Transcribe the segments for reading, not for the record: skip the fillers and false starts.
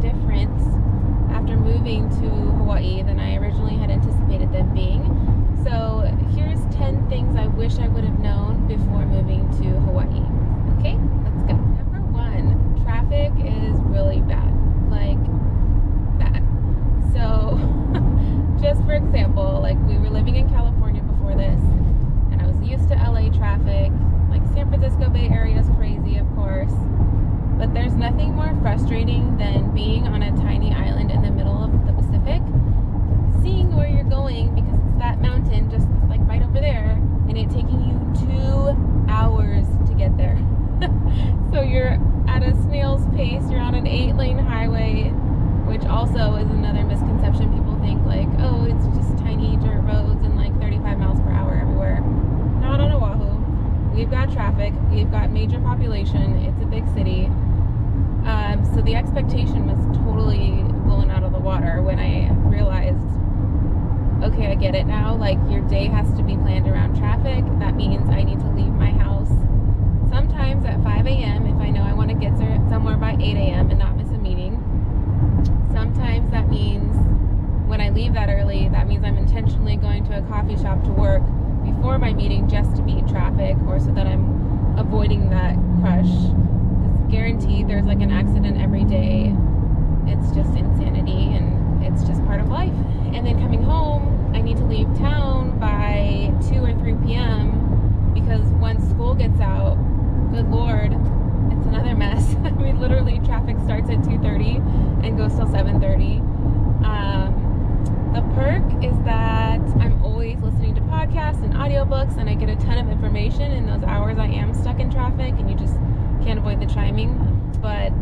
different after moving to Hawaii than I originally had anticipated them being. So here's 10 things I wish I would have known before moving to Hawaii. Okay, let's go. Number 1, traffic is really bad. Like, bad. So, just for example, like we were living in California before this, and I was used to LA traffic. Like San Francisco Bay Area is crazy, of course. But there's nothing more frustrating than being on a tiny island in the middle of the Pacific, seeing where you're going because it's that mountain just like right over there, and it taking you 2 hours to get there. So you're at a snail's pace, you're on an 8-lane highway, which also is another misconception. People think like, oh, it's just tiny dirt roads and like 35 miles per hour everywhere. Not on Oahu. We've got traffic, we've got major population, it's a big city. So the expectation was totally blown out of the water when I realized, okay, I get it now. Like, your day has to be planned around traffic. That means I need to leave my house sometimes at 5 a.m. if I know I want to get somewhere by 8 a.m. and not miss a meeting. Sometimes that means when I leave that early, that means I'm intentionally going to a coffee shop to work before my meeting just to beat traffic, or so that I'm avoiding that crush. Guaranteed there's like an accident every day. It's just insanity, and it's just part of life. And then coming home, I need to leave town by 2 or 3 p.m. because once school gets out, good Lord, it's another mess. I mean, literally traffic starts at 2:30 and goes till 7:30. The perk is that I'm always listening to podcasts and audiobooks, and I get a ton of information in those hours I am stuck in traffic, and you just can't avoid the chiming, but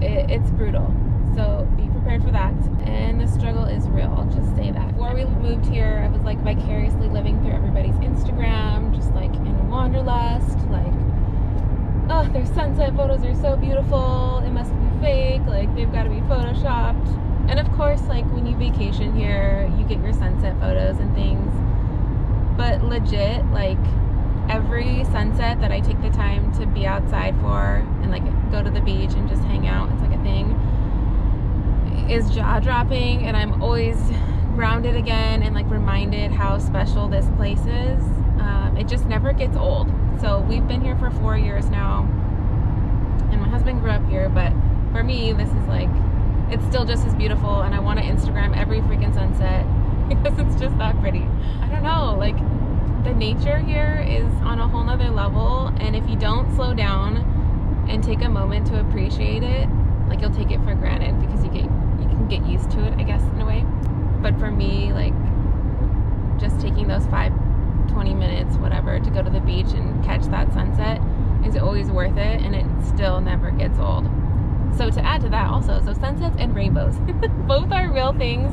it's brutal. So be prepared for that. And the struggle is real, I'll just say that. Before we moved here, I was like vicariously living through everybody's Instagram, just like in wanderlust, like, oh, their sunset photos are so beautiful, it must be fake, like they've got to be photoshopped. And of course, like when you vacation here, you get your sunset photos and things, but legit, like every sunset that I take the time to be outside for and like go to the beach and just hang out, it's like a thing, is jaw-dropping, and I'm always grounded again and like reminded how special this place is. It just never gets old. So we've been here for 4 years now, and my husband grew up here, but for me this is like, it's still just as beautiful, and I want to Instagram every freaking sunset because it's just that pretty. I don't know, like the nature here is on a whole nother level, and if you don't slow down and take a moment to appreciate it, like you'll take it for granted because you can get used to it, I guess, in a way. But for me, like just taking those 20 minutes, whatever, to go to the beach and catch that sunset is always worth it, and it still never gets old. So to add to that also, so sunsets and rainbows, both are real things,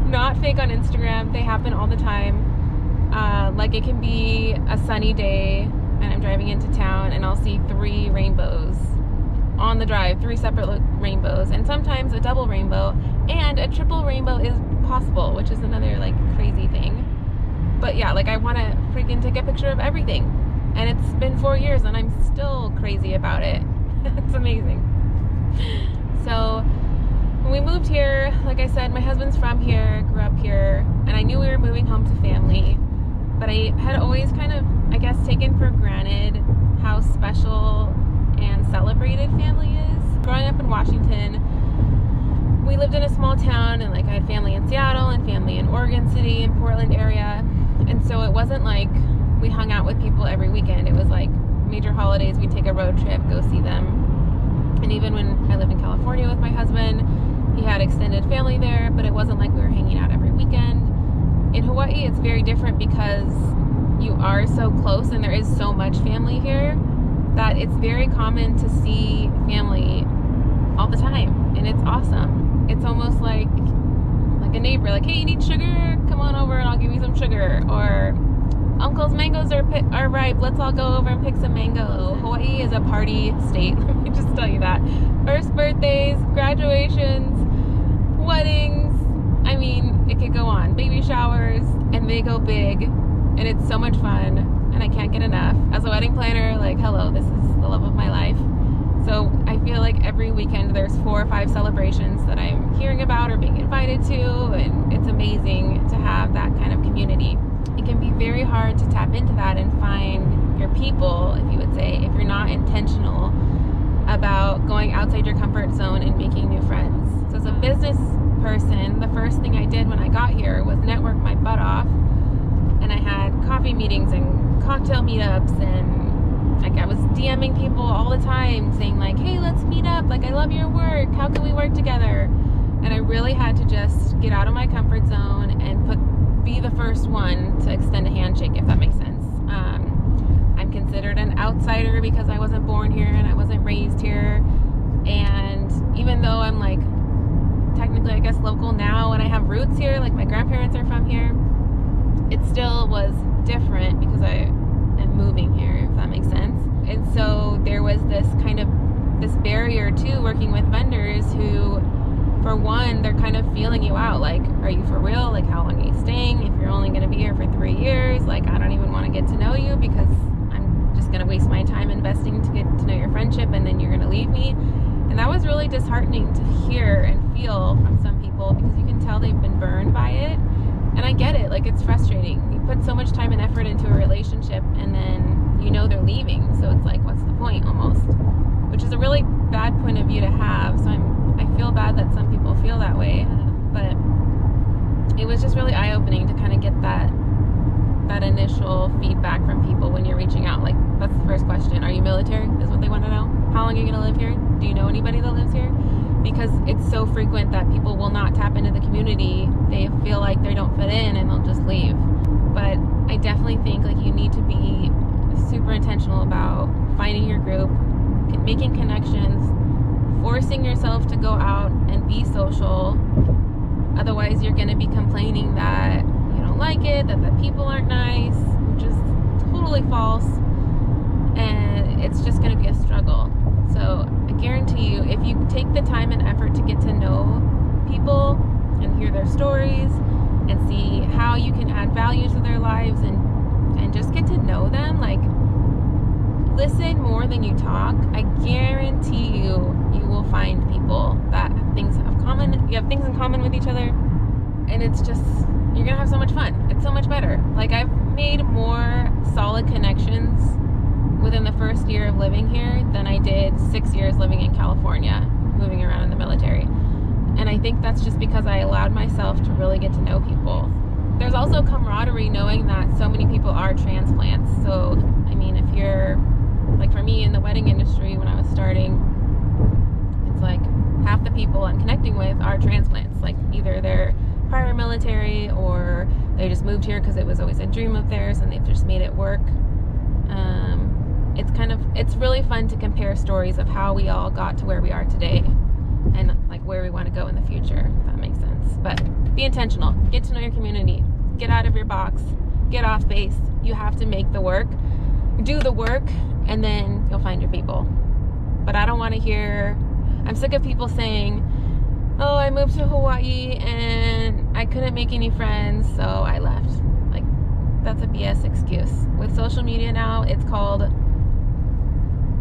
not fake on Instagram. They happen all the time. Like it can be a sunny day and I'm driving into town and I'll see 3 rainbows on the drive, 3 separate rainbows, and sometimes a double rainbow, and a triple rainbow is possible, which is another like crazy thing. But yeah, like I want to freaking take a picture of everything, and it's been 4 years and I'm still crazy about it. It's amazing. So when we moved here, like I said, my husband's from here, grew up here, and I knew we were moving home to family, but I had always kind of, I guess, taken for granted how special and celebrated family is. Growing up in Washington, we lived in a small town, and like I had family in Seattle and family in Oregon City and Portland area, and so it wasn't like we hung out with people every weekend. It was like major holidays, we'd take a road trip, go see them. And even when I lived in California with my husband, he had extended family there, but it wasn't like we were hanging out every weekend. In Hawaii, it's very different because you are so close and there is so much family here that it's very common to see family all the time, and it's awesome. It's almost like a neighbor, like, hey, you need sugar? Come on over and I'll give you some sugar. Or uncle's mangoes are ripe, let's all go over and pick some mango. Hawaii is a party state, let me just tell you that. First birthdays, graduations, weddings, I mean, it could go on. Baby showers, and they go big, and it's so much fun, and I can't get enough. As a wedding planner, like, hello, this is the love of my life. So I feel like every weekend there's 4 or 5 celebrations that I'm hearing about or being invited to, and it's amazing to have that kind of community. It can be very hard to tap into that and find your people, if you would say, if you're not intentional about going outside your comfort zone and making new friends. So as a business person, the first thing I did when I got here was network my butt off, and I had coffee meetings and cocktail meetups, and like I was DMing people all the time saying like, hey, let's meet up, like I love your work, how can we work together? And I really had to just get out of my comfort zone and be the first one to extend a handshake, if that makes sense. I'm considered an outsider because I wasn't born here and I wasn't raised here, and even though I'm like technically I guess local now and I have roots here, like my grandparents are from here, it still was different because I am moving here, if that makes sense. And so there was this kind of this barrier too, working with vendors who, for one, they're kind of feeling you out, like, are you for real? Like, how long are you staying? If you're only going to be here for 3 years, like, I don't even want to get to know you because I'm just going to waste my time investing to get to know your friendship, and then you're going to leave me. And that was really disheartening to hear and feel from some people, because you can tell they've been burned by it. And I get it, like, it's frustrating. You put so much time and effort into a relationship and then you know they're leaving, so it's like, what's the point, almost? Which is a really bad point of view to have. So I feel bad that some people feel that way, but it was just really eye-opening to kind of get that initial feedback from people when you're reaching out. Like, that's the first question. Are you military? Is what they want to know. How long are you going to live here? Do you know anybody that lives here? Because it's so frequent that people will not tap into the community. They feel like they don't fit in and they'll just leave. But I definitely think like you need to be super intentional about finding your group, making connections, forcing yourself to go out and be social. Otherwise you're going to be complaining that you don't like it, that the people aren't nice, which is totally false, and it's just going to be a struggle. So I guarantee you, if you take the time and effort to get to know people and hear their stories and see how you can add value to their lives and just get to know them, like, listen more than you talk, I guarantee you will find people that have things in common with each other, and it's just, you're gonna have so much fun. It's so much better. Like, I've made more solid connections within the first year of living here than I did 6 years living in California, moving around in the military. And I think that's just because I allowed myself to really get to know people. There's also camaraderie knowing that so many people are transplants. So, I mean, if you're, like for me in the wedding industry when I was starting, it's like half the people I'm connecting with are transplants. Like, either they're prior military or they just moved here because it was always a dream of theirs and they've just made it work. It's really fun to compare stories of how we all got to where we are today and like where we want to go in the future, if that makes sense. But be intentional, get to know your community, get out of your box, get off base. You have to make the work, do the work, and then you'll find your people. But I don't want to hear, I'm sick of people saying, oh, I moved to Hawaii and I couldn't make any friends, so I left. Like, that's a BS excuse. With social media now, it's called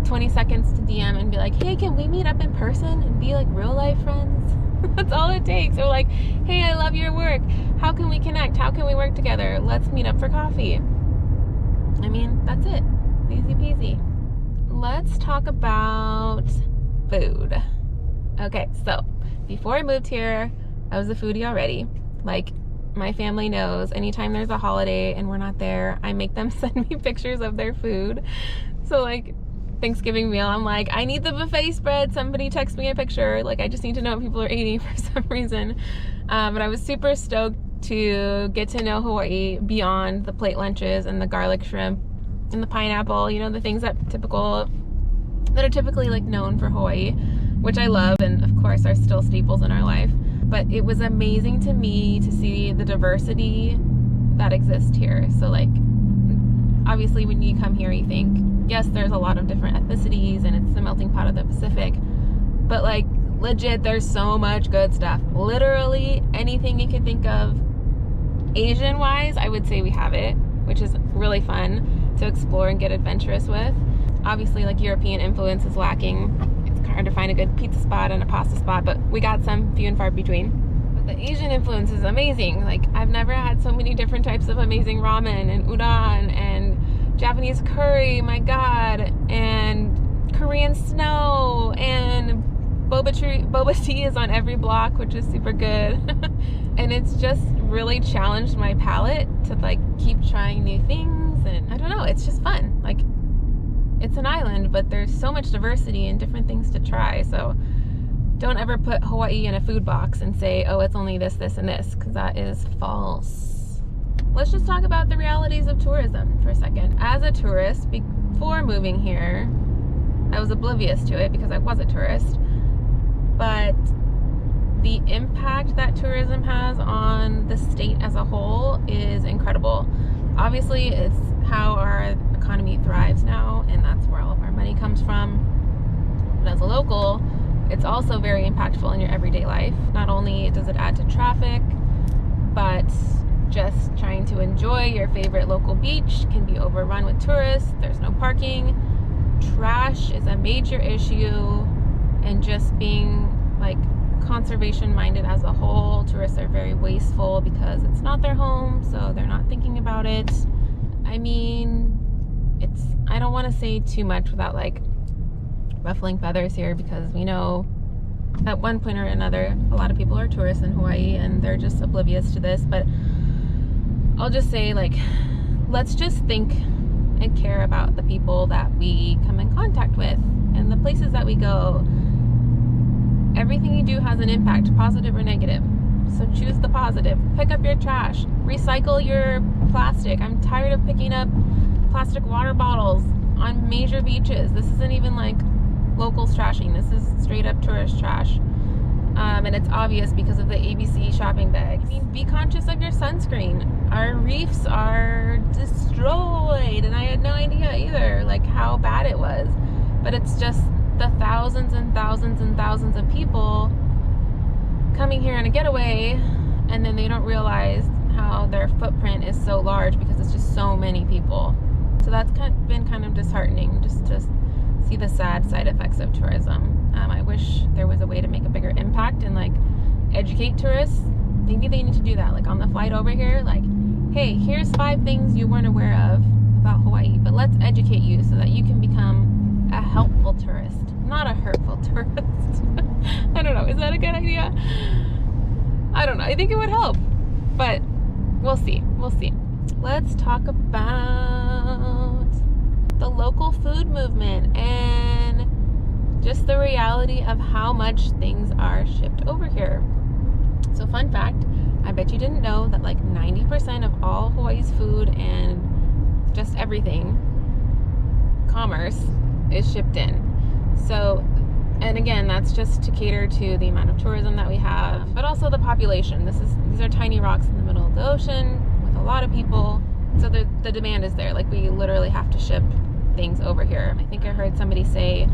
20 seconds to DM and be like, hey, can we meet up in person and be like real life friends? That's all it takes. Or like, hey, I love your work. How can we connect? How can we work together? Let's meet up for coffee. I mean, that's it. Easy peasy. Let's talk about food. Okay, so before I moved here, I was a foodie already. Like, my family knows anytime there's a holiday and we're not there, I make them send me pictures of their food. So like Thanksgiving meal, I'm like, I need the buffet spread. Somebody text me a picture. Like, I just need to know what people are eating for some reason. But I was super stoked to get to know Hawaii beyond the plate lunches and the garlic shrimp and the pineapple, you know, the things that are typically like known for Hawaii, which I love and of course are still staples in our life. But it was amazing to me to see the diversity that exists here. So like, obviously when you come here you think, yes, there's a lot of different ethnicities and it's the melting pot of the Pacific, but like legit, there's so much good stuff. Literally anything you can think of Asian wise, I would say we have it, which is really fun to explore and get adventurous with. Obviously like European influence is lacking hard to find a good pizza spot and a pasta spot, but we got some, few and far between. But the Asian influence is amazing. Like, I've never had so many different types of amazing ramen and udon and Japanese curry, my God, and Korean snow, and boba tea is on every block, which is super good. And it's just really challenged my palate to like keep trying new things, and I don't know, it's just fun. Like, it's an island, but there's so much diversity and different things to try. So don't ever put Hawaii in a food box and say, oh, it's only this, this, and this, because that is false. Let's just talk about the realities of tourism for a second. As a tourist, before moving here, I was oblivious to it because I was a tourist, but the impact that tourism has on the state as a whole is incredible. Obviously, it's how our economy thrives now, and that's where all of our money comes from. But as a local, it's also very impactful in your everyday life. Not only does it add to traffic, but just trying to enjoy your favorite local beach can be overrun with tourists. There's no parking. Trash is a major issue, and just being like conservation minded as a whole. Tourists are very wasteful because it's not their home, so they're not thinking about it. I mean, I don't want to say too much without like ruffling feathers here, because we know at one point or another a lot of people are tourists in Hawaii and they're just oblivious to this. But I'll just say, like, let's just think and care about the people that we come in contact with and the places that we go. Everything you do has an impact, positive or negative. So choose the positive. Pick up your trash. Recycle your plastic. I'm tired of picking up plastic water bottles on major beaches. This isn't even like locals trashing. This is straight up tourist trash. And it's obvious because of the ABC shopping bags. I mean, be conscious of your sunscreen. Our reefs are destroyed, and I had no idea either, like, how bad it was. But it's just the thousands and thousands and thousands of people coming here on a getaway, and then they don't realize how their footprint is so large because it's just so many people. So that's been kind of disheartening, just to see the sad side effects of tourism. I wish there was a way to make a bigger impact and like educate tourists. Maybe they need to do that, like on the flight over here, like, hey, here's 5 things you weren't aware of about Hawaii, but let's educate you so that you can become a helpful tourist, not a hurtful tourist. I don't know, is that a good idea? I don't know, I think it would help, but we'll see. Let's talk about the local food movement and just the reality of how much things are shipped over here. So fun fact, I bet you didn't know that like 90% of all Hawaii's food and just everything, commerce, is shipped in. So, and again, that's just to cater to the amount of tourism that we have, but also the population. These are tiny rocks in the middle of the ocean with a lot of people. So the demand is there. Like, we literally have to ship things over here. I think I heard somebody say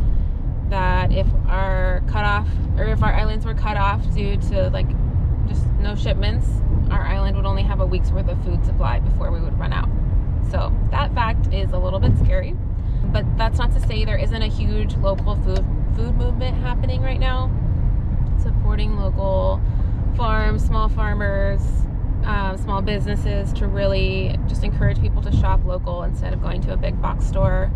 that if our islands were cut off due to like just no shipments, our island would only have a week's worth of food supply before we would run out. So that fact is a little bit scary, but that's not to say there isn't a huge local food movement happening right now, supporting local farms, small farmers, small businesses, to really just encourage people to shop local instead of going to a big box store.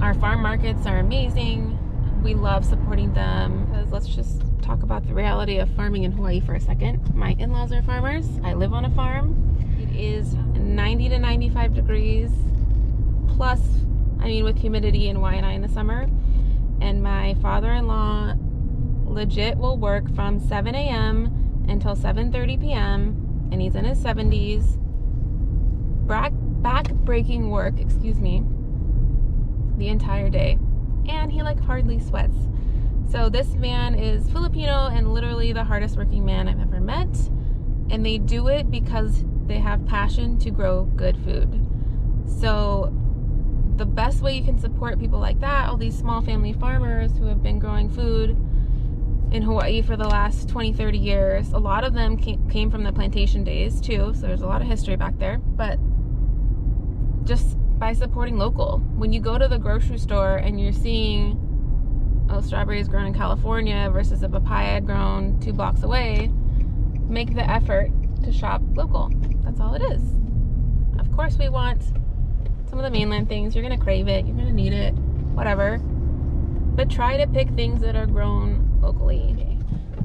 Our farm markets are amazing. We love supporting them. Because let's just talk about the reality of farming in Hawaii for a second. My in-laws are farmers. I live on a farm. It is 90 to 95 degrees plus, with humidity in Waianae in the summer. And my father-in-law legit will work from 7 a.m. until 7:30 p.m. and he's in his 70s. Back-breaking work, the entire day. And he like hardly sweats. So this man is Filipino and literally the hardest working man I've ever met. And they do it because they have passion to grow good food. So the best way you can support people like that, all these small family farmers who have been growing food in Hawaii for the last 20-30 years, a lot of them came from the plantation days too, so there's a lot of history back there. But just by supporting local, when you go to the grocery store and you're seeing oh, strawberries grown in California versus a papaya grown 2 blocks away, make the effort to shop local. That's all it is. Of course we want some of the mainland things. You're gonna crave it, you're gonna need it, whatever. But try to pick things that are grown locally.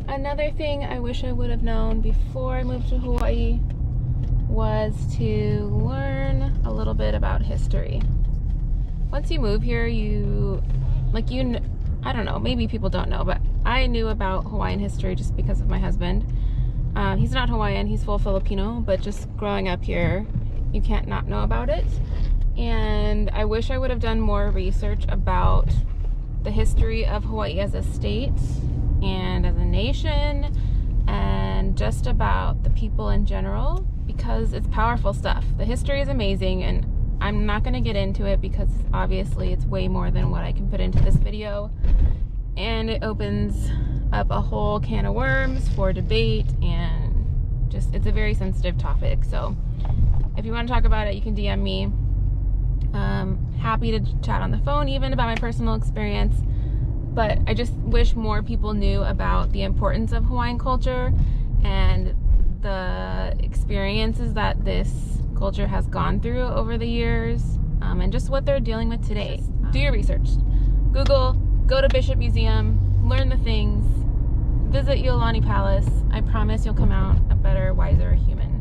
Another thing I wish I would have known before I moved to Hawaii was to learn a little bit about history. Once you move here, I don't know, maybe people don't know, but I knew about Hawaiian history just because of my husband. He's not Hawaiian, he's full Filipino, but just growing up here, you can't not know about it. And I wish I would have done more research about the history of Hawaii as a state and as a nation, and just about the people in general, because it's powerful stuff. The history is amazing, and I'm not going to get into it because obviously it's way more than what I can put into this video, and it opens up a whole can of worms for debate, and just, it's a very sensitive topic. So if you want to talk about it, you can DM me. Happy to chat on the phone even about my personal experience, but I just wish more people knew about the importance of Hawaiian culture and the experiences that this culture has gone through over the years, and just what they're dealing with today. Do your research. Google, go to Bishop Museum, learn the things, visit Iolani Palace. I promise you'll come out a better, wiser human.